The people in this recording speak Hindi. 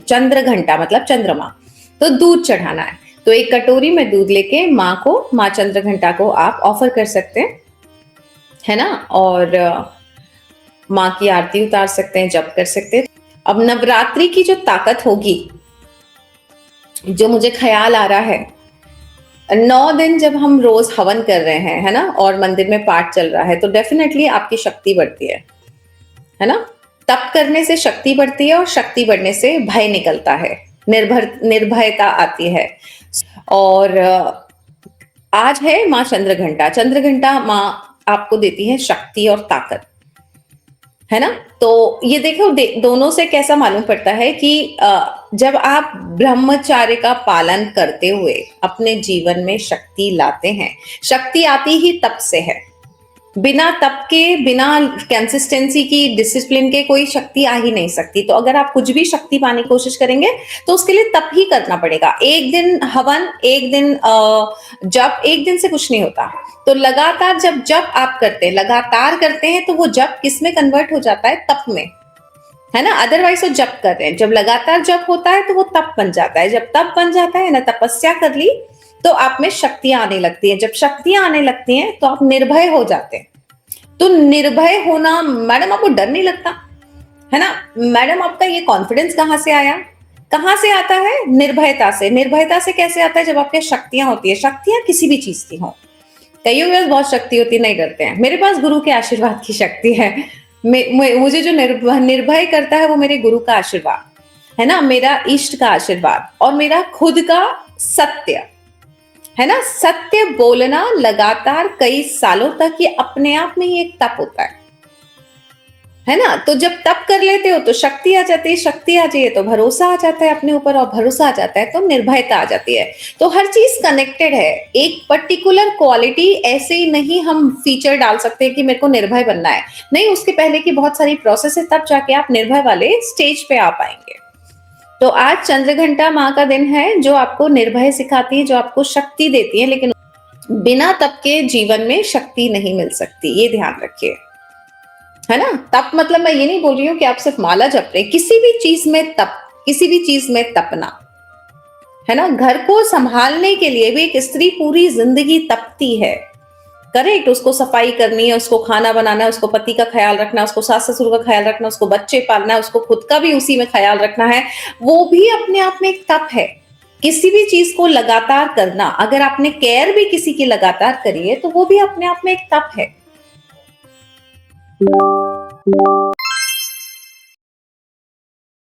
चंद्र घंटा मतलब चंद्रमा, तो दूध चढ़ाना है। तो एक कटोरी में दूध लेके माँ चंद्र घंटा को आप ऑफर कर सकते हैं, है ना। और माँ की आरती उतार सकते हैं, जप कर सकते हैं। अब नवरात्रि की जो ताकत होगी, जो मुझे ख्याल आ रहा है, 9 दिन जब हम रोज हवन कर रहे हैं, है ना, और मंदिर में पाठ चल रहा है, तो डेफिनेटली आपकी शक्ति बढ़ती है ना। तप करने से शक्ति बढ़ती है और शक्ति बढ़ने से भय निकलता है, निर्भयता आती है। और आज है माँ चंद्रघंटा। चंद्रघंटा माँ आपको देती है शक्ति और ताकत, है ना। तो ये देखो दोनों से कैसा मालूम पड़ता है कि जब आप ब्रह्मचार्य का पालन करते हुए अपने जीवन में शक्ति लाते हैं, शक्ति आती ही तप से है। बिना तप के, बिना कंसिस्टेंसी की, डिसिप्लिन के कोई शक्ति आ ही नहीं सकती। तो अगर आप कुछ भी शक्ति पाने की कोशिश करेंगे तो उसके लिए तप ही करना पड़ेगा। एक दिन हवन, एक दिन जप, एक दिन से कुछ नहीं होता। तो लगातार जब जप आप करते हैं, लगातार करते हैं, तो वो जप किस में कन्वर्ट हो जाता है? तप में, है ना। अदरवाइज तो जप कर रहे हैं, जब लगातार जप होता है तो वो तप बन जाता है। जब तप बन जाता है ना, तपस्या कर ली, तो आप में शक्तियां आने लगती है। जब शक्तियां आने लगती हैं तो आप निर्भय हो जाते हैं। तो निर्भय होना, मैडम आपको डर नहीं लगता, है ना। मैडम आपका ये कॉन्फिडेंस कहां से आया? कहां से आता है? निर्भयता से। निर्भयता से कैसे आता है? जब आपके शक्तियां होती है। शक्तियां किसी भी चीज की हो, कईयों के पास बहुत शक्ति होती है, नहीं डरते हैं। मेरे पास गुरु के आशीर्वाद की शक्ति है। मुझे जो निर्भय करता है वो मेरे गुरु का आशीर्वाद, है ना, मेरा इष्ट का आशीर्वाद, और मेरा खुद का सत्य, है ना। सत्य बोलना लगातार कई सालों तक, ये अपने आप में ही एक तप होता है ना। तो जब तप कर लेते हो तो शक्ति आ जाती है, शक्ति आ जाए तो भरोसा आ जाता है अपने ऊपर, और भरोसा आ जाता है तो निर्भयता आ जाती है। तो हर चीज कनेक्टेड है। एक पर्टिकुलर क्वालिटी ऐसे ही नहीं हम फीचर डाल सकते हैं कि मेरे को निर्भय बनना है, नहीं। उसके पहले की बहुत सारी प्रोसेस है, तब जाके आप निर्भय वाले स्टेज पे आ पाएंगे। तो आज चंद्रघंटा माँ का दिन है, जो आपको निर्भय सिखाती है, जो आपको शक्ति देती है। लेकिन बिना तप के जीवन में शक्ति नहीं मिल सकती, ये ध्यान रखिए, है ना। तप मतलब मैं ये नहीं बोल रही हूँ कि आप सिर्फ माला जप रहे, किसी भी चीज में तप, किसी भी चीज में तपना, है ना। घर को संभालने के लिए भी एक स्त्री पूरी जिंदगी तपती है, करेक्ट। उसको सफाई करनी है, उसको खाना बनाना है, उसको पति का ख्याल रखना है, उसको सास ससुर का ख्याल रखना है, उसको बच्चे पालना है, उसको खुद का भी उसी में ख्याल रखना है। वो भी अपने आप में एक तप है। किसी भी चीज को लगातार करना, अगर आपने केयर भी किसी की लगातार करी है, तो वो भी अपने आप में एक तप है।